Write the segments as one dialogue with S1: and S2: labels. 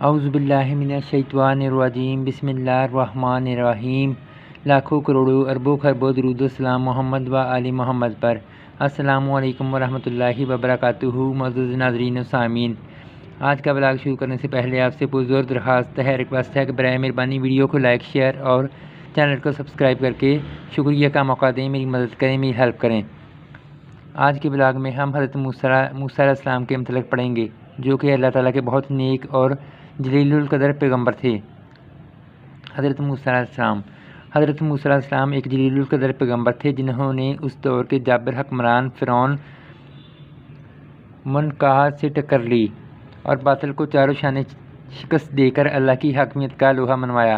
S1: اعوذ باللہ من الشیطان الرجیم بسم اللہ الرحمن الرحیم۔ لاکھوں کروڑوں اربوں خربوں درود و سلام محمد و آل محمد پر۔ السلام علیکم ورحمۃ اللہ وبرکاتہ۔ معزز ناظرین و سامعین، آج کا بلاگ شروع کرنے سے پہلے آپ سے پرزور درخواست ہے، ریکویسٹ ہے کہ برائے مہربانی ویڈیو کو لائک، شیئر اور چینل کو سبسکرائب کر کے شکریہ کا موقع دیں، میری مدد کریں، میری ہیلپ کریں۔ آج کے بلاگ میں ہم حضرت موسیٰ علیہ السلام کے متعلق پڑھیں گے، جو کہ اللہ تعالیٰ کے بہت نیک اور جلیل القدر پیغمبر تھے۔ حضرت موسیٰ علیہ السلام ایک جلیل القدر پیغمبر تھے، جنہوں نے اس دور کے جابر حکمران فرعون منقاہ سے ٹکر لی اور باطل کو چاروں شانے شکست دے کر اللہ کی حاکمیت کا لوہا منوایا۔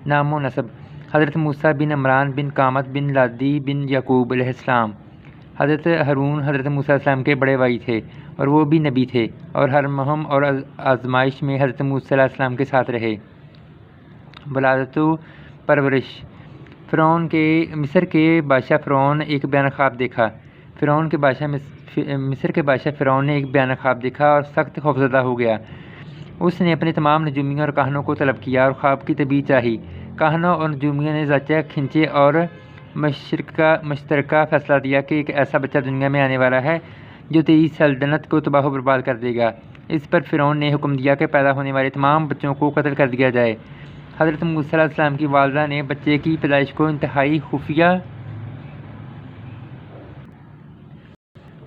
S1: نام و نسب: حضرت موسیٰ بن عمران بن قامت بن لادی بن یعقوب علیہ السلام۔ حضرت ہارون حضرت موسیٰ علیہ السلام کے بڑے بھائی تھے اور وہ بھی نبی تھے، اور ہر مہم اور آزمائش میں حضرت موسیٰ علیہ السلام کے ساتھ رہے۔ ولادت و پرورش: مصر کے بادشاہ فرعون ایک بیان خواب دیکھا۔ مصر کے بادشاہ فرعون نے ایک بیان خواب دیکھا اور سخت خوفزدہ ہو گیا۔ اس نے اپنے تمام نجومیوں اور کاہنوں کو طلب کیا اور خواب کی تعبیر چاہی۔ کاہنوں اور نجومیوں نے زاچہ کھینچے اور مشترکہ فیصلہ دیا کہ ایک ایسا بچہ دنیا میں آنے والا ہے جو تیری سلطنت کو تباہ و برباد کر دے گا۔ اس پر فرعون نے حکم دیا کہ پیدا ہونے والے تمام بچوں کو قتل کر دیا جائے۔ حضرت موسیٰ علیہ السلام کی والدہ نے بچے کی پیدائش کو انتہائی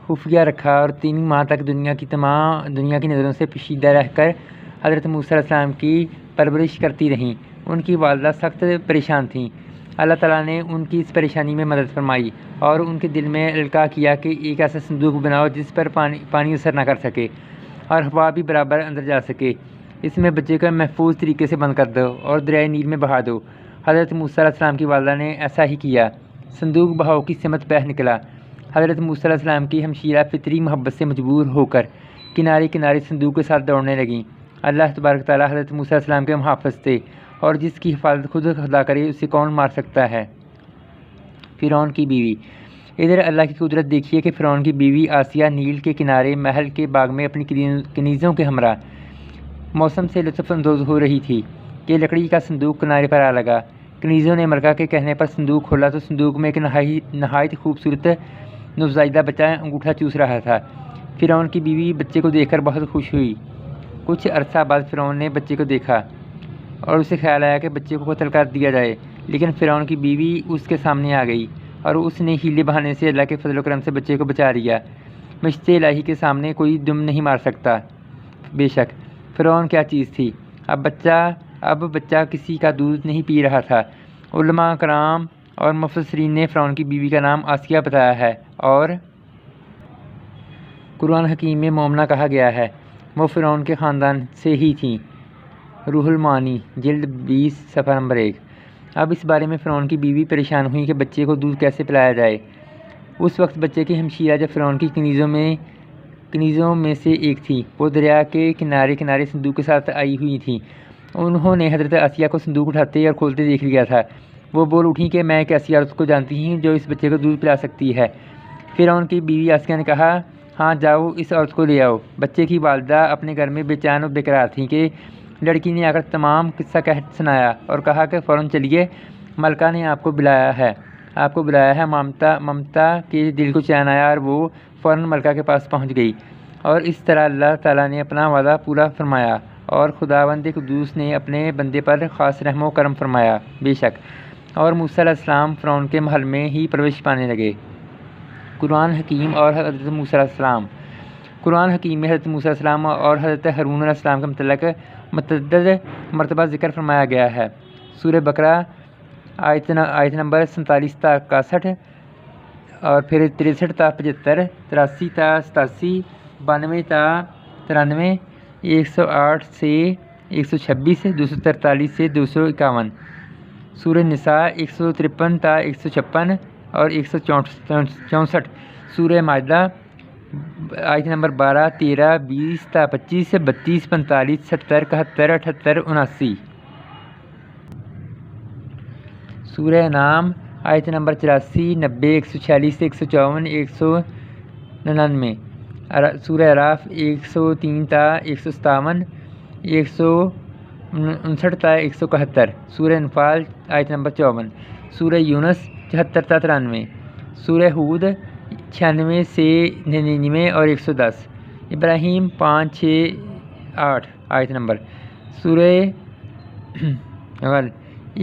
S1: خفیہ رکھا اور 3 ماہ تک دنیا کی نظروں سے پوشیدہ رہ کر حضرت موسیٰ علیہ السلام کی پرورش کرتی رہیں۔ ان کی والدہ سخت پریشان تھیں۔ اللہ تعالیٰ نے ان کی اس پریشانی میں مدد فرمائی اور ان کے دل میں القاء کیا کہ ایک ایسا صندوق بناؤ جس پر پانی اثر نہ کر سکے اور ہوا بھی برابر اندر جا سکے۔ اس میں بچے کو محفوظ طریقے سے بند کر دو اور دریائے نیل میں بہا دو۔ حضرت موسیٰ علیہ السلام کی والدہ نے ایسا ہی کیا۔ صندوق بہاؤ کی سمت بہہ نکلا۔ حضرت موسیٰ علیہ السلام کی ہمشیرہ فطری محبت سے مجبور ہو کر کنارے صندوق کے ساتھ دوڑنے لگیں۔ اللہ تبارک تعالیٰ حضرت موسیٰ علیہ السلام کے محافظ تھے، اور جس کی حفاظت خود خدا کرے اسے کون مار سکتا ہے۔ فرعون کی بیوی: ادھر اللہ کی قدرت دیکھیے کہ فرعون کی بیوی آسیہ نیل کے کنارے محل کے باغ میں اپنی کنیزوں کے ہمراہ موسم سے لطف اندوز ہو رہی تھی کہ لکڑی کا صندوق کنارے پر آ لگا۔ کنیزوں نے ملکہ کے کہنے پر صندوق کھولا تو صندوق میں ایک نہایت خوبصورت نوزائیدہ بچہ انگوٹھا چوس رہا تھا۔ فرعون کی بیوی بچے کو دیکھ کر بہت خوش ہوئی۔ کچھ عرصہ بعد فرعون نے بچے کو دیکھا اور اسے خیال آیا کہ بچے کو قتل کر دیا جائے، لیکن فرعون کی بیوی اس کے سامنے آ گئی اور اس نے ہیلے بہانے سے اللہ کے فضل و کرم سے بچے کو بچا لیا۔ مشت الہی کے سامنے کوئی دم نہیں مار سکتا۔ بے شک فرعون کیا چیز تھی۔ اب بچہ کسی کا دودھ نہیں پی رہا تھا۔ علماء کرام اور مفسرین نے فرعون کی بیوی کا نام آسیہ بتایا ہے اور قرآن حکیم میں مومنہ کہا گیا ہے۔ وہ فرعون کے خاندان سے ہی تھیں۔ روح المعانی جلد 20 صفحہ نمبر 1۔ اب اس بارے میں فرعون کی بیوی پریشان ہوئی کہ بچے کو دودھ کیسے پلایا جائے۔ اس وقت بچے کی ہمشیرہ جو فرعون کی کنیزوں میں سے ایک تھی، وہ دریا کے کنارے صندوق کے ساتھ آئی ہوئی تھیں۔ انہوں نے حضرت آسیہ کو صندوق اٹھاتے اور کھولتے دیکھ لیا تھا۔ وہ بول اٹھیں کہ میں ایک ایسی عورت کو جانتی ہوں جو اس بچے کو دودھ پلا سکتی ہے۔ فرعون کی بیوی آسیہ نے کہا، ہاں جاؤ اس عورت کو لے آؤ۔ بچے کی والدہ اپنے گھر میں بے چین و بے قرار تھیں کہ لڑکی نے آ کر تمام قصہ کہہ سنایا اور کہا کہ فوراً چلیے، ملکہ نے آپ کو بلایا ہے۔ ممتا کے دل کو چین آیا اور وہ فوراً ملکہ کے پاس پہنچ گئی، اور اس طرح اللہ تعالیٰ نے اپنا وعدہ پورا فرمایا اور خداوند قدوس نے اپنے بندے پر خاص رحم و کرم فرمایا۔ بے شک اور موسیٰ علیہ السلام فرعون کے محل میں ہی پرورش پانے لگے۔ قرآن حکیم اور حضرت موسیٰ علیہ السلام۔ قرآن حکیم میں حضرت موسیٰ علیہ السلام اور حضرت ہارون علیہ السلام کے متعلق متعدد مرتبہ ذکر فرمایا گیا ہے۔ سورہ بقرہ آیت نمبر 47 تا 61، اور پھر 63 تا 75، 83 تا 87، 92 تا 93، 108 سے 126، 243 سے 251۔ سورہ نساء 153 تا 156 اور 164۔ سورہ مائدہ آیت نمبر 12، 13، 20 تا 25، 32، 45، 70، 71، 78، 79۔ سورہ انعام آیت نمبر 84، 90، 146، 154، 199۔ سورہ اعراف 103 تا 157، 59 تا 171، سورہ انفال آیت نمبر 54، سورہ یونس 74 تا 93، سورہ ہود 96 سے 99 اور 110، ابراہیم 5 6 8 آیت نمبر، سورہ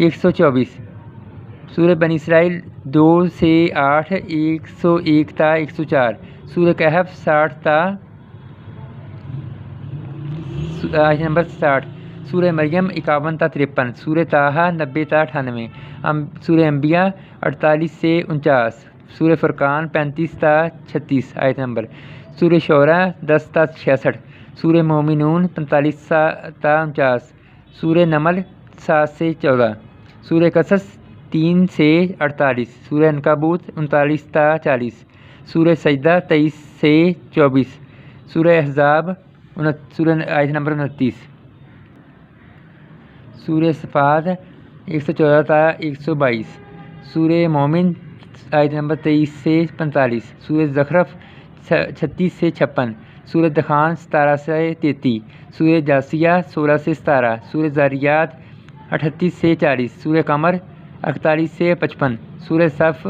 S1: 124، سورہ بنی اسرائیل 2 سے 8 101 تا 104، سورہ کہف 60 تا آیت نمبر 60، سورہ مریم 51 تا 53، سورہ طٰہٰ 90 تا 98، سورہ انبیاء 48 سے 49، سورہ فرقان 35 تا 36 آیت نمبر، سورہ شعراء 10 تا 66، سورہ مومنون 45 تا 49، سورہ نمل 7 سے 14، سورہ قصص 3 سے 48، سورہ عنکبوت 39 تا 40، سورہ سجدہ 23 سے 24، سورہ احزاب سورہ آیت نمبر 29، سورہ صفات 114 تا 122، سورہ مومن آیت نمبر 23 سے 45، سورہ زخرف 36 سے 56، سورہ دخان 17 سے 33، سورہ جاسیہ 16 سے 17، سورہ زاریات 38 سے 40، سورہ قمر 41 سے 55، سورہ صف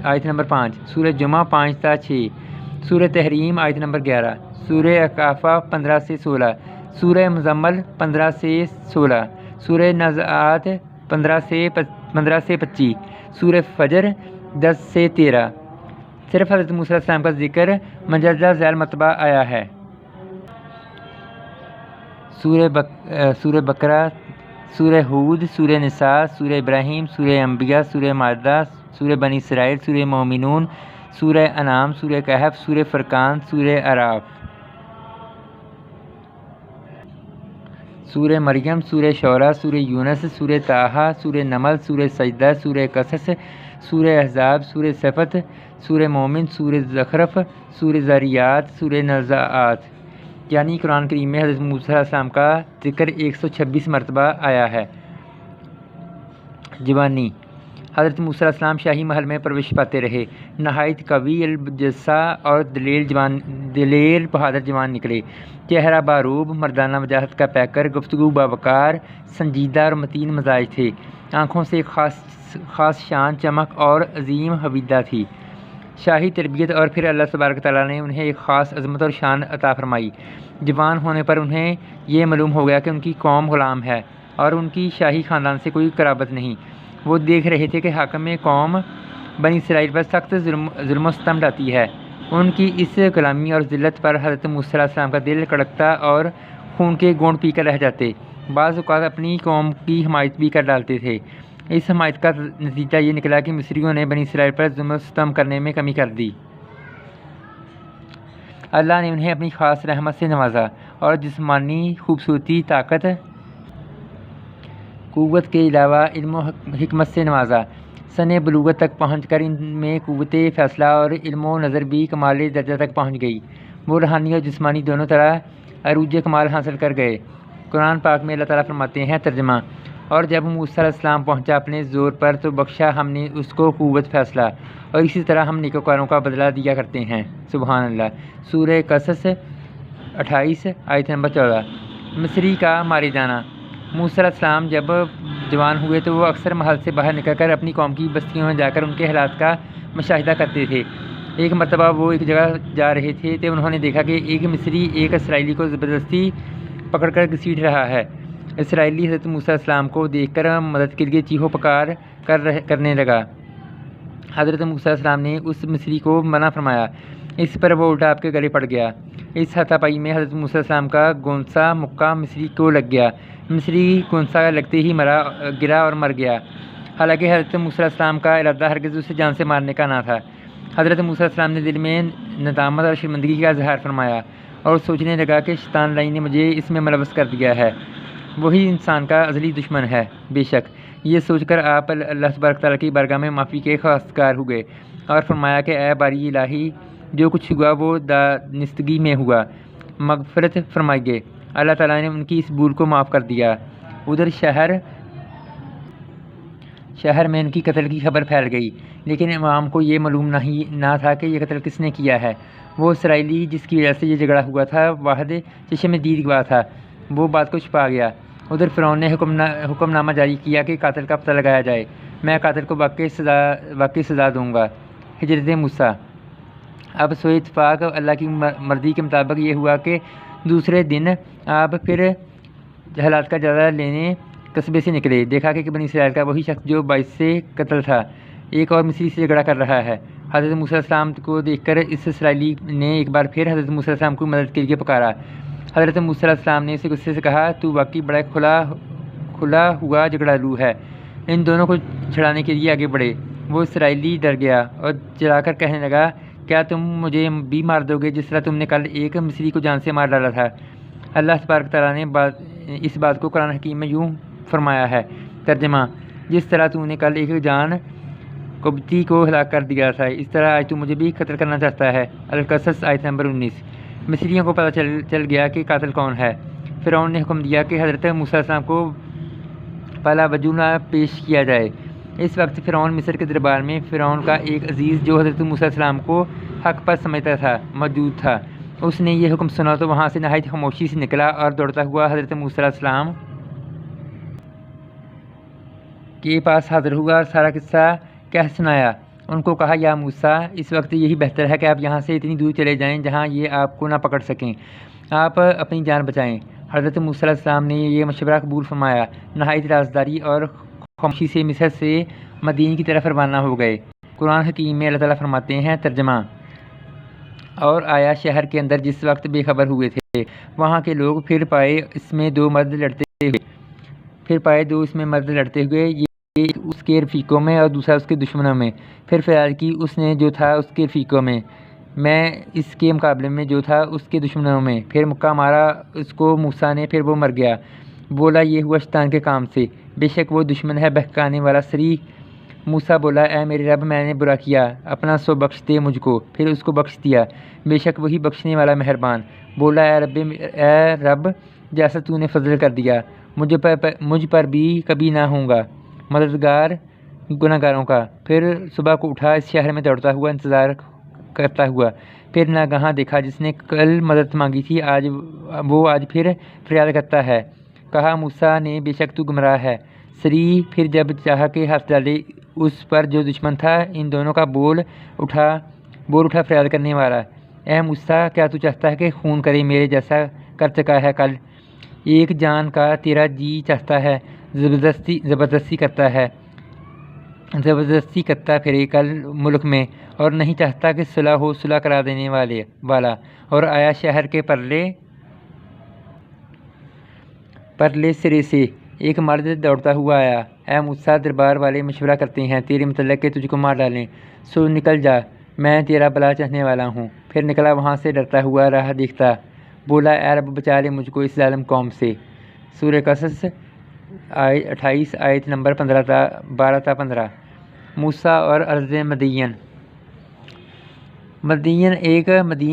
S1: آیت نمبر 5، سورہ جمعہ 5 تا 6، سورہ تحریم آیت نمبر 11، سورہ اقافہ 15 سے 16، سورہ مزمل 15 سے 16، سورہ نازعات 15 سے 25، سورہ فجر 10 سے 13۔ صرف حضرت موسیٰ علیہ السلام کا ذکر مندرجہ ذیل مرتبہ آیا ہے۔ سورہ بقرہ، سورہ ہود، سورہ نساء، سورہ ابراہیم، سورہ انبیاء، سورہ مائدہ، سورہ بنی اسرائیل، سورہ مومنون، سورہ انعام، سورہ کہف، سورہ فرقان، سورہ اعراف، سورہ مریم، سورہ شعراء، سورہ یونس، سورہ طٰہٰ، سورہ نمل، سورہ سجدہ، سورہ قصص، سورہ احزاب، سورہ صفت، سورہ مومن، سورہ زخرف، سورہ زاریات، سورہ نازعات، یعنی قرآن کریم میں حضرت موسیٰ علیہ السلام کا ذکر 126 مرتبہ آیا ہے۔ جوانی، حضرت موسیٰ علیہ السلام شاہی محل میں پرورش پاتے رہے، نہایت قوی الجثہ اور دلیر بہادر جوان نکلے، چہرہ باروب، مردانہ وجاہت کا پیکر، گفتگو باوقار، سنجیدہ اور متین مزاج تھے، آنکھوں سے خاص شان، چمک اور عظیم حویدہ تھی۔ شاہی تربیت اور پھر اللہ تبارک تعالیٰ نے انہیں ایک خاص عظمت اور شان عطا فرمائی۔ جوان ہونے پر انہیں یہ معلوم ہو گیا کہ ان کی قوم غلام ہے اور ان کی شاہی خاندان سے کوئی قرابت نہیں۔ وہ دیکھ رہے تھے کہ حاکم قوم بنی اسرائیل پر سخت ظلم و ستم ڈھاتی ہے۔ ان کی اس غلامی اور ذلت پر حضرت موسیٰ علیہ السلام کا دل کڑکتا اور خون کے گونٹ پی کر رہ جاتے۔ بعض اوقات اپنی قوم کی حمایت بھی کر ڈالتے تھے۔ اس حمایت کا نتیجہ یہ نکلا کہ مصریوں نے بنی اسرائیل پر ظلم و ستم کرنے میں کمی کر دی۔ اللہ نے انہیں اپنی خاص رحمت سے نوازا اور جسمانی خوبصورتی، طاقت، قوت کے علاوہ علم و حکمت سے نوازا۔ سن بلوغت تک پہنچ کر ان میں قوت فیصلہ اور علم و نظر بھی کمال درجہ تک پہنچ گئی۔ وہ روحانی اور جسمانی دونوں طرح عروج کمال حاصل کر گئے۔ قرآن پاک میں اللہ تعالیٰ فرماتے ہیں، ترجمہ: اور جب موسیٰ علیہ السلام پہنچا اپنے زور پر تو بخشا ہم نے اس کو قوت فیصلہ، اور اسی طرح ہم نیکوکاروں کا بدلہ دیا کرتے ہیں۔ سبحان اللہ۔ سورہ قصص 28 آیت نمبر 14۔ مصری کا مارے جانا۔ موسیٰ علیہ السلام جب جوان ہوئے تو وہ اکثر محل سے باہر نکل کر اپنی قوم کی بستیوں میں جا کر ان کے حالات کا مشاہدہ کرتے تھے۔ ایک مرتبہ وہ ایک جگہ جا رہے تھے تو انہوں نے دیکھا کہ ایک مصری ایک اسرائیلی کو زبردستی پکڑ کر گھسیٹ رہا ہے۔ اسرائیلی حضرت موسیٰ علیہ السلام کو دیکھ کر مدد کے لیے چیخو پکار کرنے لگا۔ حضرت موسیٰ علیہ السلام نے اس مصری کو منع فرمایا، اس پر وہ الٹا آپ کے گلے پڑ گیا۔ اس ہاتھا پائی میں حضرت موسیٰ علیہ السلام کا گونسا مکہ مصری کو لگ گیا۔ مصری گونسا لگتے ہی گرا اور مر گیا، حالانکہ حضرت موسیٰ علیہ السلام کا ارادہ ہرگز اسے جان سے مارنے کا نہ تھا۔ حضرت موسیٰ علیہ السلام نے دل میں ندامت اور شرمندگی کا اظہار فرمایا اور سوچنے لگا کہ شیطان لائی نے مجھے اس میں ملوث کر دیا ہے، وہی انسان کا ازلی دشمن ہے بے شک۔ یہ سوچ کر آپ اللہ تبارک تعالیٰ کی بارگاہ میں معافی کے خواستگار ہوئے اور فرمایا کہ اے باری الہی، جو کچھ ہوا وہ دانستگی میں ہوا، مغفرت فرمائیے۔ اللہ تعالیٰ نے ان کی اس بھول کو معاف کر دیا۔ ادھر شہر میں ان کی قتل کی خبر پھیل گئی، لیکن عوام کو یہ معلوم نہ تھا کہ یہ قتل کس نے کیا ہے۔ وہ اسرائیلی جس کی وجہ سے یہ جھگڑا ہوا تھا واحد چشم دید گواہ تھا، وہ بات کو چھپا گیا۔ ادھر فرعون نے حکم نامہ جاری کیا کہ قاتل کا پتہ لگایا جائے، میں قاتل کو واقعی سزا دوں گا۔ ہجرت موسیٰ۔ اب سوئے اتفاق اللہ کی مرضی کے مطابق یہ ہوا کہ دوسرے دن آپ پھر حالات کا جائزہ لینے قصبے سے نکلے، دیکھا کہ بنی اسرائیل کا وہی شخص جو باعث سے قتل تھا ایک اور مصری سے جھگڑا کر رہا ہے۔ حضرت موسیٰ علیہ السلام کو دیکھ کر اس اسرائیلی نے ایک بار پھر حضرت موسیٰ علیہ السلام کو مدد کے لیے پکارا۔ حضرت موسیٰ علیہ السلام نے اسے غصے سے کہا، تو واقعی بڑا کھلا ہوا جھگڑالو ہے۔ ان دونوں کو چھڑانے کے لیے آگے بڑھے۔ وہ اسرائیلی ڈر گیا اور چلا کر کہنے لگا، کیا تم مجھے بھی مار دو گے جس طرح تم نے کل ایک مصری کو جان سے مار ڈالا تھا؟ اللہ تبارک تعالیٰ نے اس بات کو قرآن حکیم میں یوں فرمایا ہے۔ ترجمہ: جس طرح تو نے کل ایک جان قبطی کو ہلاک کر دیا تھا، اس طرح آج تو مجھے بھی قتل کرنا چاہتا ہے۔ القصص آیت نمبر 19۔ مصریوں کو پتہ چل گیا کہ قاتل کون ہے۔ فرعون نے حکم دیا کہ حضرت موسیٰ علیہ السلام کو پہلا وجونہ پیش کیا جائے۔ اس وقت فرعون مصر کے دربار میں فرعون کا ایک عزیز جو حضرت موسیٰ علیہ السلام کو حق پر سمجھتا تھا موجود تھا۔ اس نے یہ حکم سنا تو وہاں سے نہایت خاموشی سے نکلا اور دوڑتا ہوا حضرت موسیٰ علیہ السلام کے پاس حاضر ہوا اور سارا قصہ کہہ سنایا۔ ان کو کہا، یا موسیٰ، اس وقت یہی بہتر ہے کہ آپ یہاں سے اتنی دور چلے جائیں جہاں یہ آپ کو نہ پکڑ سکیں، آپ اپنی جان بچائیں۔ حضرت موسیٰ علیہ السلام نے یہ مشورہ قبول فرمایا، نہایت رازداری اور خاموشی سے مصر سے مدین کی طرف روانہ ہو گئے۔ قرآن حکیم میں اللہ تعالیٰ فرماتے ہیں۔ ترجمہ: اور آیا شہر کے اندر جس وقت بے خبر ہوئے تھے، وہاں کے لوگ پھر پائے اس میں دو مرد لڑتے ہوئے، ایک اس کے رفیقوں میں اور دوسرا اس کے دشمنوں میں۔ پھر فریاد کی اس نے جو تھا اس کے رفیقوں میں، میں اس کے مقابلے میں جو تھا اس کے دشمنوں میں۔ پھر مکہ مارا اس کو موسیٰ نے، پھر وہ مر گیا۔ بولا، یہ ہوا شیطان کے کام سے، بے شک وہ دشمن ہے بہکانے والا سری۔ موسیٰ بولا، اے میرے رب، میں نے برا کیا، اپنا سو بخش دے مجھ کو۔ پھر اس کو بخش دیا، بے شک وہی بخشنے والا مہربان۔ بولا، اے رب، جیسا تو نے فضل کر دیا مجھ پر بھی کبھی نہ ہوں گا مددگار گناہ گاروں کا۔ پھر صبح کو اٹھا، اس شہر میں دوڑتا ہوا انتظار کرتا ہوا، پھر ناگہاں دیکھا جس نے کل مدد مانگی تھی وہ آج پھر فریاد کرتا ہے۔ کہا موسیٰ نے، بے شک تو گمراہ ہے سری۔ پھر جب چاہا کہ ہاتھ ڈالے اس پر جو دشمن تھا، ان دونوں کا بول اٹھا فریاد کرنے والا، اے موسیٰ، کیا تو چاہتا ہے کہ خون کرے میرے جیسا کر چکا ہے کل؟ ایک جان کا تیرا جی چاہتا ہے، زبردستی کرتا پھرے کل ملک میں، اور نہیں چاہتا کہ صلح کرا دینے والا۔ اور آیا شہر کے پرلے سرے سے ایک مرد دوڑتا ہوا آیا، اے موسیٰ، دربار والے مشورہ کرتے ہیں تیرے متعلق کہ تجھ کو مار ڈالیں، سو نکل جا، میں تیرا بھلا چاہنے والا ہوں۔ پھر نکلا وہاں سے ڈرتا ہوا راہ دیکھتا، بولا، اے رب، بچا لے مجھ کو اس ظالم قوم سے۔ سورہ قصص 28 آیت نمبر 12 تا 15۔ موسیٰ اور ارض مدین۔ مدین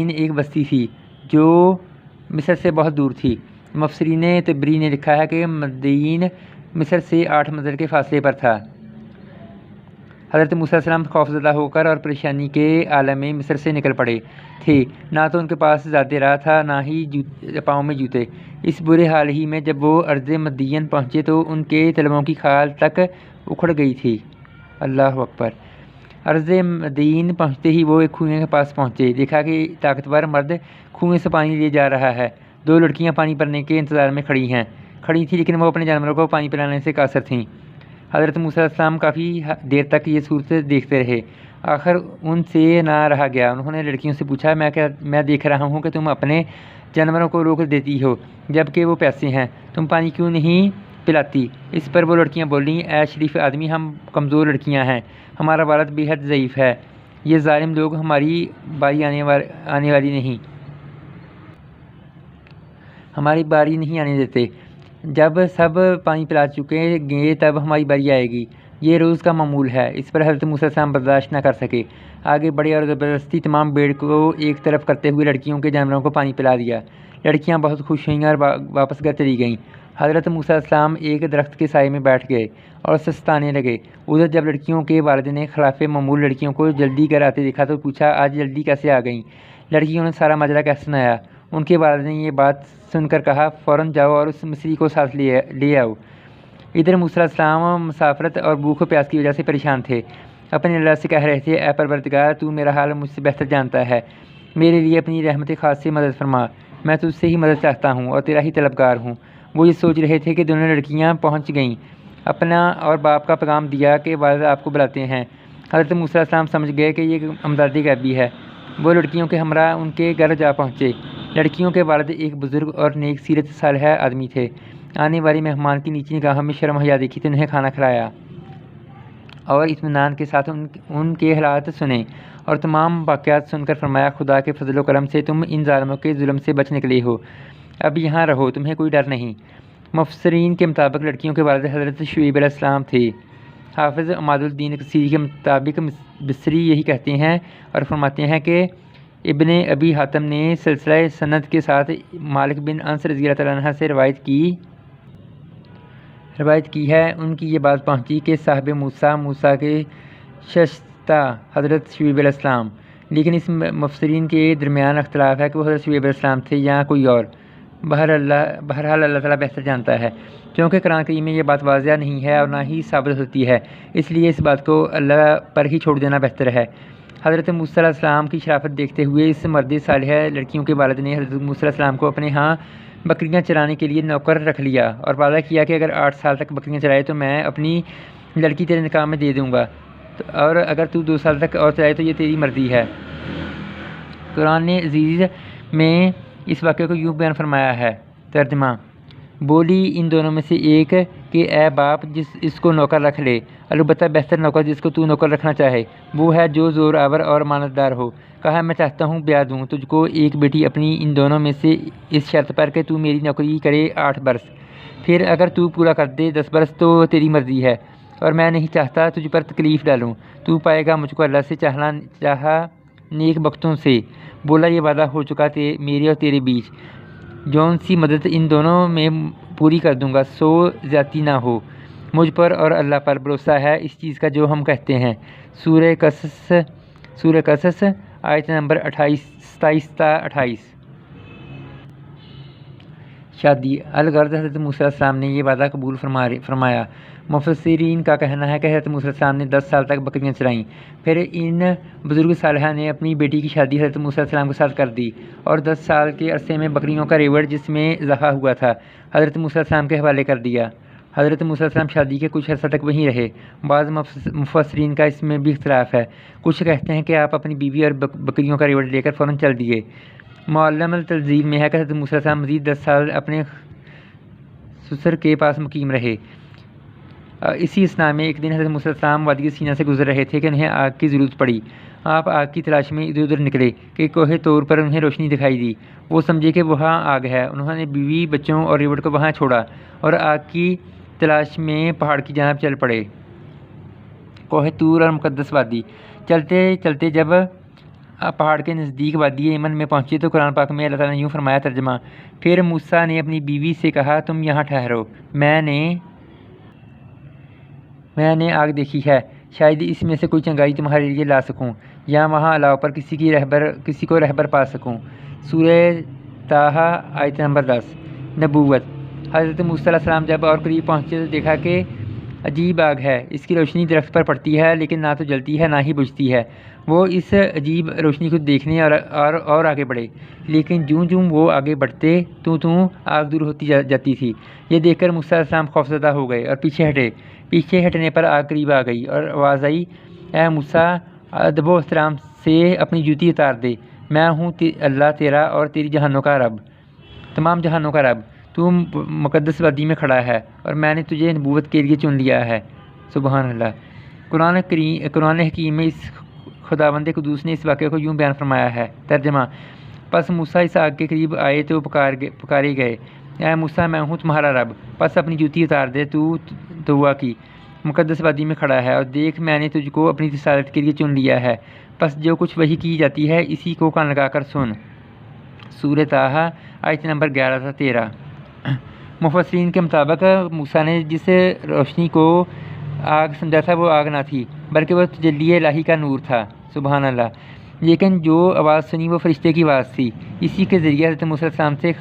S1: ایک بستی تھی جو مصر سے بہت دور تھی۔ مفسرین طبری نے لکھا ہے کہ مدین مصر سے 8 منزل کے فاصلے پر تھا۔ حضرت موسیٰ علیہ السلام خوفزدہ ہو کر اور پریشانی کے عالم میں مصر سے نکل پڑے تھے۔ نہ تو ان کے پاس ذاتی راہ تھا، نہ ہی پاؤں میں جوتے۔ اس برے حال ہی میں جب وہ ارض مدین پہنچے تو ان کے طلبوں کی کھال تک اکھڑ گئی تھی۔ اللہ اکبر۔ ارض مدین پہنچتے ہی وہ ایک کنویں کے پاس پہنچے، دیکھا کہ طاقتور مرد کنویں سے پانی لے جا رہا ہے۔ 2 لڑکیاں پانی بھرنے کے انتظار میں کھڑی تھیں، لیکن وہ اپنے جانوروں کو پانی پلانے سے قاصر تھیں۔ حضرت موسیٰ علیہ السلام کافی دیر تک یہ صورت دیکھتے رہے، آخر ان سے نہ رہا گیا۔ انہوں نے لڑکیوں سے پوچھا، میں دیکھ رہا ہوں کہ تم اپنے جانوروں کو روک دیتی ہو جبکہ وہ پیاسے ہیں، تم پانی کیوں نہیں پلاتی؟ اس پر وہ لڑکیاں بولیں، اے شریف آدمی، ہم کمزور لڑکیاں ہیں، ہمارا والد بے حد ضعیف ہے، یہ ظالم لوگ ہماری باری نہیں آنے دیتے۔ جب سب پانی پلا چکیں گے تب ہماری باری آئے گی، یہ روز کا معمول ہے۔ اس پر حضرت موسیٰ علیہ السلام برداشت نہ کر سکے، آگے بڑھے اور زبردستی تمام بھیڑ کو ایک طرف کرتے ہوئے لڑکیوں کے جانوروں کو پانی پلا دیا۔ لڑکیاں بہت خوش ہوئیں اور واپس گھر چلی گئیں۔ حضرت موسیٰ علیہ السلام ایک درخت کے سائے میں بیٹھ گئے اور سستانے لگے۔ ادھر جب لڑکیوں کے والد نے خلاف معمول لڑکیوں کو جلدی گھر آتے دیکھا تو پوچھا، آج جلدی کیسے آ گئیں؟ لڑکیوں نے سارا ماجرا کہہ سنایا۔ ان کے والد نے یہ بات سن کر کہا فوراً جاؤ اور اس مصری کو ساتھ لے آؤ۔ ادھر موسیٰ علیہ السلام مسافرت اور بھوک و پیاس کی وجہ سے پریشان تھے، اپنے اللہ سے کہہ رہے تھے اے پروردگار تو میرا حال مجھ سے بہتر جانتا ہے، میرے لیے اپنی رحمت خاص سے مدد فرما، میں تجھ سے ہی مدد چاہتا ہوں اور تیرا ہی طلبگار ہوں۔ وہ یہ سوچ رہے تھے کہ دونوں لڑکیاں پہنچ گئیں، اپنا اور باپ کا پیغام دیا کہ والد آپ کو بلاتے ہیں۔ حضرت موسیٰ علیہ السلام سمجھ گئے کہ یہ امدادی غیبی ہے، وہ لڑکیوں کے ہمراہ ان کے گھر جا پہنچے۔ لڑکیوں کے والد ایک بزرگ اور نیک سیرت صالحہ آدمی تھے، آنے والی مہمان کی نیچی نگاہوں میں شرم حیا دیکھی تو انہیں کھانا کھلایا اور اطمینان کے ساتھ ان کے حالات سنے اور تمام واقعات سن کر فرمایا خدا کے فضل و کرم سے تم ان ظالموں کے ظلم سے بچ نکلے ہو، اب یہاں رہو، تمہیں کوئی ڈر نہیں۔ مفسرین کے مطابق لڑکیوں کے والد حضرت شعیب علیہ السلام تھے۔ حافظ عماد الدین کثیری کے مطابق بصری یہی کہتے ہیں اور فرماتے ہیں کہ ابن ابی حاتم نے سلسلہ سند کے ساتھ مالک بن انس رضی اللہ تعالیٰ عنہ سے روایت کی ہے، ان کی یہ بات پہنچی کہ صاحب موسیٰ کے ششتہ حضرت شعیب علیہ السلام، لیکن اس مفسرین کے درمیان اختلاف ہے کہ وہ حضرت شعیب علیہ السلام تھے یا کوئی اور۔ بہرحال اللہ تعالیٰ بہتر جانتا ہے، کیونکہ قرآن کریم میں یہ بات واضح نہیں ہے اور نہ ہی ثابت ہوتی ہے، اس لیے اس بات کو اللہ پر ہی چھوڑ دینا بہتر ہے۔ حضرت موسیٰ علیہ السلام کی شرافت دیکھتے ہوئے اس مرد صالحہ لڑکیوں کے والد نے حضرت موسیٰ علیہ السلام کو اپنے ہاں بکریاں چرانے کے لیے نوکر رکھ لیا اور وعدہ کیا کہ اگر 8 سال تک بکریاں چرائے تو میں اپنی لڑکی تیرے نکاح میں دے دوں گا، اور اگر تو 2 سال تک اور چرائے تو یہ تیری مرضی ہے۔ قرآن عزیز میں اس واقعے کو یوں بیان فرمایا ہے، ترجمہ: بولی ان دونوں میں سے ایک کہ اے باپ اس کو نوکر رکھ لے، البتہ بہتر نوکر جس کو تو نوکر رکھنا چاہے وہ ہے جو زور آور اور امانت دار ہو۔ کہا میں چاہتا ہوں بیاہ دوں تجھ کو ایک بیٹی اپنی ان دونوں میں سے اس شرط پر کہ تو میری نوکری کرے 8 برس، پھر اگر تو پورا کر دے 10 برس تو تیری مرضی ہے، اور میں نہیں چاہتا تجھ پر تکلیف ڈالوں، تو پائے گا مجھ کو اللہ سے چاہا نیک بختوں سے۔ بولا یہ وعدہ ہو چکا میرے اور تیرے بیچ، جون سی مدد ان دونوں میں پوری کر دوں گا، سو زیادتی نہ ہو، مجھ پر اور اللہ پر بھروسہ ہے اس چیز کا جو ہم کہتے ہیں۔ سورہ قصص آیت نمبر 27 تا 28۔ شادی الغرض حضرت موسیٰ علیہ السلام نے یہ وعدہ قبول فرمایا۔ مفسرین کا کہنا ہے کہ حضرت موسیٰ علیہ السلام نے 10 سال تک بکریاں چرائیں، پھر ان بزرگ صالحہ نے اپنی بیٹی کی شادی حضرت موسیٰ علیہ السلام کے ساتھ کر دی، اور 10 سال کے عرصے میں بکریوں کا ریوڑ جس میں ذبح ہوا تھا حضرت موسیٰ علیہ السلام کے حوالے کر دیا۔ حضرت موسیٰ علیہ السلام شادی کے کچھ عرصہ تک وہیں رہے۔ بعض مفسرین کا اس میں بھی اختلاف ہے، کچھ کہتے ہیں کہ آپ اپنی بیوی اور بکریوں کا ریوڑ لے کر فوراً چل دیے۔ معلم التنزیل میں ہے کہ حضرت موسیٰ علیہ السلام مزید 10 سال اپنے سسر کے پاس مقیم رہے۔ اسی اثناء میں ایک دن حضرت موسیٰ علیہ السلام وادی سینا سے گزر رہے تھے کہ انہیں آگ کی ضرورت پڑی۔ آپ آگ کی تلاش میں ادھر ادھر نکلے کہ کوہ طور پر انہیں روشنی دکھائی دی، وہ سمجھے کہ وہاں آگ ہے، انہوں نے بیوی بچوں اور ریوڑ کو وہاں چھوڑا اور آگ کی تلاش میں پہاڑ کی جانب چل پڑے۔ کوہ طور اور مقدس وادی۔ چلتے چلتے جب پہاڑ کے نزدیک وادی ایمن میں پہنچے تو قرآن پاک میں اللہ تعالیٰ نے یوں فرمایا، ترجمہ: پھر موسیٰ نے اپنی بیوی سے کہا تم یہاں ٹھہرو، میں نے آگ دیکھی ہے، شاید اس میں سے کوئی چنگائی تمہارے لیے لا سکوں یا وہاں علاوہ پر کسی کو رہبر پا سکوں۔ سورہ طٰہٰ آیت نمبر 10۔ نبوت۔ حضرت موسیٰ علیہ السلام جب اور قریب پہنچے تو دیکھا کہ عجیب آگ ہے، اس کی روشنی درخت پر پڑتی ہے لیکن نہ تو جلتی ہے نہ ہی بجھتی ہے۔ وہ اس عجیب روشنی کو دیکھنے اور آگے بڑھے، لیکن جوں جوں وہ آگے بڑھتے تو آگ دور ہوتی جاتی تھی۔ یہ دیکھ کر موسیٰ علیہ السلام خوفزدہ ہو گئے اور پیچھے ہٹے۔ پیچھے ہٹنے پر آگ قریب آ گئی اور آواز آئی، اے موسیٰ ادب و احترام سے اپنی جوتی اتار دے، میں ہوں اللہ تیرا اور تیری جہانوں کا رب، تمام جہانوں کا رب، تو مقدس وادی میں کھڑا ہے اور میں نے تجھے نبوت کے لیے چن لیا ہے۔ سبحان اللہ۔ قرآن حکیم میں اس خداوند قدوس نے اس واقعے کو یوں بیان فرمایا ہے، ترجمہ: پس موسیٰ اس آگ کے قریب آئے تو پکارے گئے، اے موسیٰ میں ہوں تمہارا رب، پس اپنی جوتی اتار دے، تو دعا کی مقدس وادی میں کھڑا ہے، اور دیکھ میں نے تجھ کو اپنی رسالت کے لیے چن لیا ہے، پس جو کچھ وحی کی جاتی ہے اسی کو کان لگا کر سن۔ سورہ طٰہٰ آیت نمبر 11 تا 13۔ مفسرین کے مطابق موسیٰ نے جس روشنی کو آگ سمجھا تھا وہ آگ نہ تھی، بلکہ وہ تجلی الہی کا نور تھا۔ سبحان اللہ۔ لیکن جو آواز سنی وہ فرشتے کی آواز تھی۔ اسی کے ذریعے حضرت موسیٰ علیہ السلام سے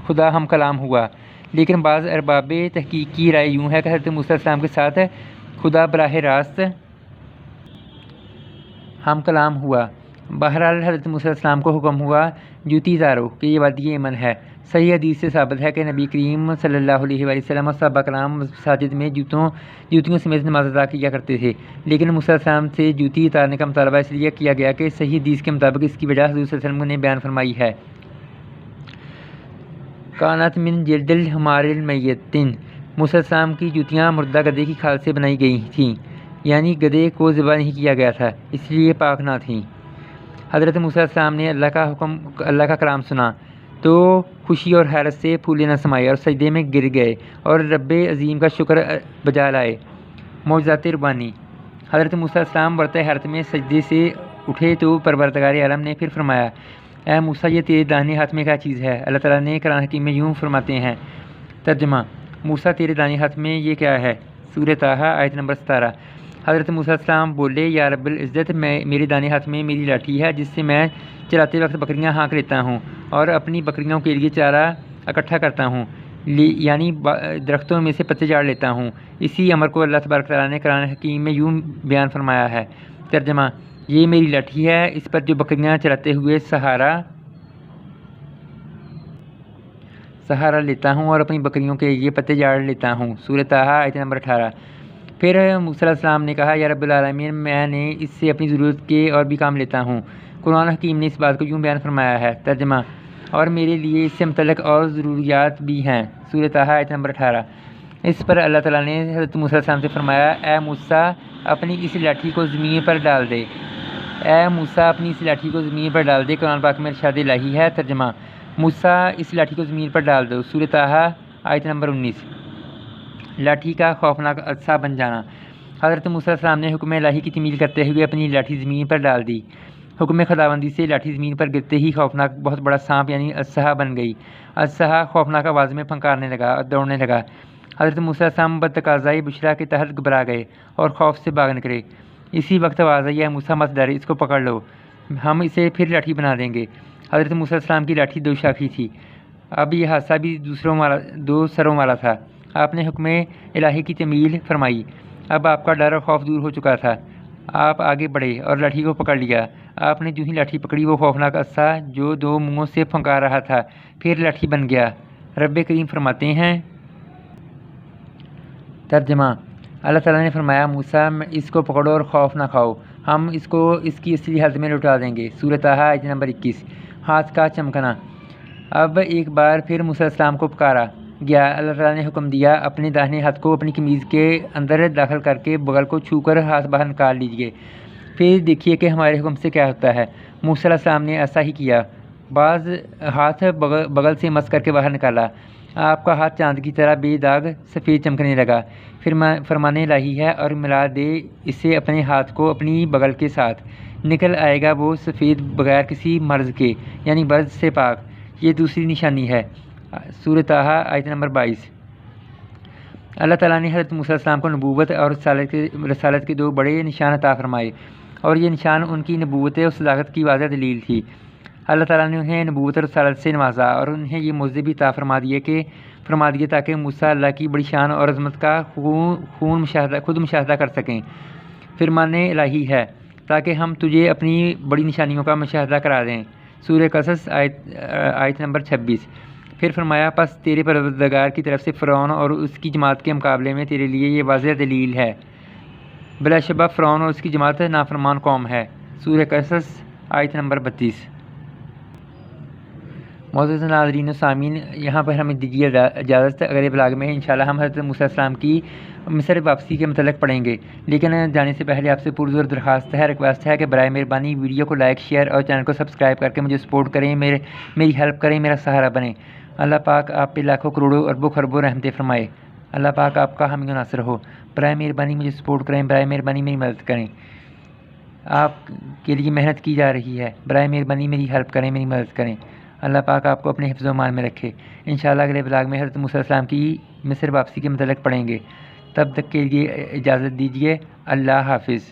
S1: خدا ہم کلام ہوا۔ لیکن بعض ارباب تحقیق کی رائے یوں ہے کہ حضرت موسیٰ علیہ السلام کے ساتھ خدا براہ راست ہم کلام ہوا۔ بہرحال حضرت موسیٰ علیہ السلام کو حکم ہوا جوتی اتارو کہ یہ وادی ایمن ہے۔ صحیح حدیث سے ثابت ہے کہ نبی کریم صلی اللہ علیہ وآلہ وسلم اور صحابہ کرام مساجد میں جوتیوں سمیت نماز ادا کیا کرتے تھے، لیکن موسیٰ علیہ السلام سے جوتی اتارنے کا مطالبہ اس لیے کیا گیا کہ صحیح حدیث کے مطابق اس کی وجہ حضور صلی اللہ علیہ وسلم نے بیان فرمائی ہے۔ کانت من جلد الحمار المیت، موسیٰ علیہ السلام کی جوتیاں مردہ گدھے کی کھال سے بنائی گئی تھیں، یعنی گدھے کو ذبح نہیں کیا گیا تھا، اس لیے پاک نہ تھیں۔ حضرت موسیٰ علیہ السلام نے اللہ کا کلام سنا تو خوشی اور حیرت سے پھولے نہ سمائے اور سجدے میں گر گئے اور رب عظیم کا شکر بجا لائے۔ معجزات ربانی۔ حضرت موسیٰ علیہ السلام برتہ حیرت میں سجدے سے اٹھے تو پروردگار عالم نے پھر فرمایا، اے موسیٰ یہ تیرے داہنے ہاتھ میں کیا چیز ہے؟ اللہ تعالیٰ نے قرآن حکیم میں یوں فرماتے ہیں۔ ترجمہ: موسیٰ تیرے داہنے ہاتھ میں یہ کیا ہے؟ سورہ طٰہٰ آیت نمبر 17۔ حضرت موسیٰ علیہ السلام بولے، یا رب العزت، میرے داہنے ہاتھ میں میری لاٹھی ہے جس سے میں چراتے وقت بکریاں ہانک لیتا ہوں اور اپنی بکریوں کے لیے چارہ اکٹھا کرتا ہوں، یعنی درختوں میں سے پتے جاڑ لیتا ہوں۔ اسی امر کو اللہ تبارک تعالیٰ نے قرآن حکیم میں یوں بیان فرمایا ہے۔ ترجمہ: یہ میری لاٹھی ہے، اس پر جو بکریاں چراتے ہوئے سہارا لیتا ہوں اور اپنی بکریوں کے لیے پتے جاڑ لیتا ہوں۔ سورہ طٰہٰ آیت نمبر 18۔ پھر موسیٰ علیہ السلام نے کہا، یا رب العالمین، میں نے اس سے اپنی ضرورت کے اور بھی کام لیتا ہوں۔ قرآن حکیم نے اس بات کو یوں بیان فرمایا ہے۔ ترجمہ: اور میرے لیے اس سے متعلق اور ضروریات بھی ہیں۔ سورہ طٰہٰ آیت نمبر 18۔ اس پر اللہ تعالیٰ نے حضرت موسیٰ علیہ السلام سے فرمایا، اے موسیٰ اپنی اس لاٹھی کو زمین پر ڈال دے۔ اے موسیٰ اپنی اس لاٹھی کو زمین پر ڈال دے۔ قرآن پاک میں ارشاد الہی ہے۔ ترجمہ: موسیٰ اس لاٹھی کو زمین پر ڈال دو۔ سورہ طٰہٰ آیت نمبر 19۔ لاٹھی کا خوفناک عدسہ بن جانا۔ حضرت موسیٰ علیہ السلام نے حکم الہی کی تعمیل کرتے ہوئے اپنی لاٹھی زمین پر ڈال دی۔ حکم خداوندی سے لاٹھی زمین پر گرتے ہی خوفناک بہت بڑا سانپ یعنی عدسہ بن گئی۔ عدسہ خوفناک آواز میں پھنکارنے لگا اور دوڑنے لگا۔ حضرت موسیٰ علیہ السلام بتقاضائے بشریٰ کے تحت گھبرا گئے اور خوف سے بھاگ نکلے۔ اسی وقت آواز آئی، اے موسیٰ مت ڈر، اس کو پکڑ لو، ہم اسے پھر لاٹھی بنا دیں گے۔ حضرت موسیٰ علیہ السلام کی لاٹھی دو شاخی تھی۔ اب یہ حادثہ بھی دو سروں والا تھا۔ آپ نے حکم الہی کی تعمیل فرمائی۔ اب آپ کا ڈر اور خوف دور ہو چکا تھا۔ آپ آگے بڑھے اور لاٹھی کو پکڑ لیا۔ آپ نے جو ہی لاٹھی پکڑی وہ خوفناک عدسہ جو دو منہوں سے پھنکار رہا تھا پھر لاٹھی بن گیا۔ رب کریم فرماتے ہیں۔ ترجمہ: اللہ تعالیٰ نے فرمایا، موسیٰ اس کو پکڑو اور خوف نہ کھاؤ، ہم اس کو اس کی اصلی حالت میں لوٹا دیں گے۔ سورہ طٰہٰ آیت نمبر 21۔ ہاتھ کا چمکنا۔ اب ایک بار پھر موسیٰ علیہ السلام کو پکارا گیا۔ اللہ تعالیٰ نے حکم دیا، اپنے داہنے ہاتھ کو اپنی قمیض کے اندر داخل کر کے بغل کو چھو کر ہاتھ باہر نکال لیجیے، پھر دیکھیے کہ ہمارے حکم سے کیا ہوتا ہے۔ موسیٰ علیہ السلام نے ایسا ہی کیا، بعض ہاتھ بغل سے مس کر کے باہر نکالا۔ آپ کا ہاتھ چاند کی طرح بے داغ سفید چمکنے لگا۔ پھر فرمان الہی ہے، اور ملا دے اسے اپنے ہاتھ کو اپنی بغل کے ساتھ، نکل آئے گا وہ سفید بغیر کسی مرض کے، یعنی برد سے پاک۔ یہ دوسری نشانی ہے۔ سورہ طٰہٰ آیت نمبر 22۔ اللہ تعالیٰ نے حضرت موسیٰ علیہ السلام کو نبوت اور رسالت کے دو بڑے نشان عطا فرمائے، اور یہ نشان ان کی نبوت اور صداقت کی واضح دلیل تھی۔ اللہ تعالیٰ نے انہیں نبوت اور رسالت سے نوازا اور انہیں یہ معجزے بھی عطا فرما دیے تاکہ موسیٰ اللہ کی بڑی شان اور عظمت کا خود مشاہدہ کر سکیں۔ فرمان الہی ہے تاکہ ہم تجھے اپنی بڑی نشانیوں کا مشاہدہ کرا دیں۔ سورہ قصص آیت نمبر 26۔ پھر فرمایا، پس تیرے پروردگار کی طرف سے فرعون اور اس کی جماعت کے مقابلے میں تیرے لیے یہ واضح دلیل ہے۔ بلا شبہ فرعون اور اس کی جماعت نافرمان قوم ہے۔ سورہ قصص آیت نمبر 32۔ معزز ناظرین و سامعین، یہاں پر ہمیں دیجیے اجازت۔ اگلے بلاگ میں انشاءاللہ ہم حضرت موسیٰ علیہ السلام کی مصر واپسی کے متعلق پڑھیں گے، لیکن جانے سے پہلے آپ سے پرزور درخواست ہے، ریکویسٹ ہے کہ برائے مہربانی ویڈیو کو لائک، شیئر اور چینل کو سبسکرائب کر کے مجھے سپورٹ کریں، میری ہیلپ کریں، میرا سہارا بنیں۔ اللہ پاک آپ پہ لاکھوں کروڑوں اربوں خربوں رحمتیں فرمائے۔ اللہ پاک آپ کا حامی و ناصر ہو۔ برائے مہربانی مجھے سپورٹ کریں، برائے مہربانی میری مدد کریں۔ آپ کے لیے محنت کی جا رہی ہے، برائے مہربانی میری ہیلپ کریں، میری مدد کریں۔ اللہ پاک آپ کو اپنے حفظ و امان میں رکھے۔ انشاءاللہ اگلے بلاگ میں حضرت موسیٰ علیہ السلام کی مصر واپسی کے متعلق پڑھیں گے۔ تب تک کے لیے اجازت دیجیے۔ اللہ حافظ۔